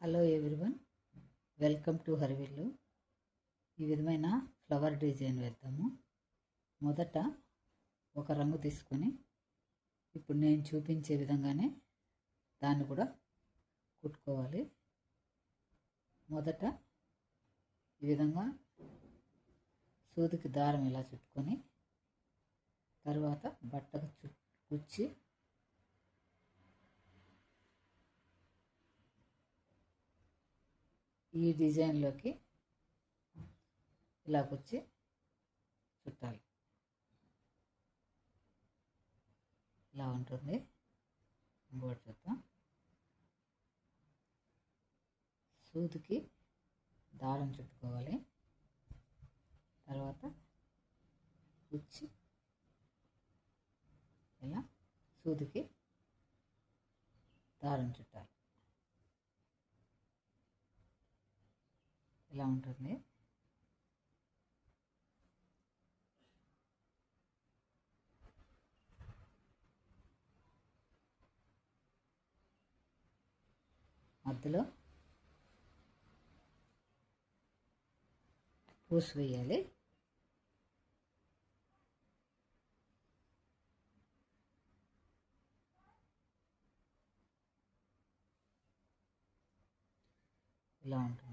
Hello everyone, welcome to హరివిల్లు. ఈ విధమైన flower design వేద్దాము. మొదట ఒక రంగు తీసుకొని ఇప్పుడు నేను చూపించే విధంగానే దాన్ని కూడా కుట్టుకోవాలి. మొదట ఈ విధంగా సూదికి దారం ఇలా చుట్టుకొని తర్వాత బట్టకు కుచ్చి ఈ డిజైన్లోకి ఇలా కుచ్చి చుట్టాలి. ఇలా ఉంటుంది. ఇంకోటి చూద్దాం. సూదికి దారం చుట్టుకోవాలి, తర్వాత కుచ్చి ఇలా సూదికి దారం చుట్టాలి. ఇలా ఉంటుంది. మధ్యలో పూసు వేయాలి. ఇలా ఉంటుంది.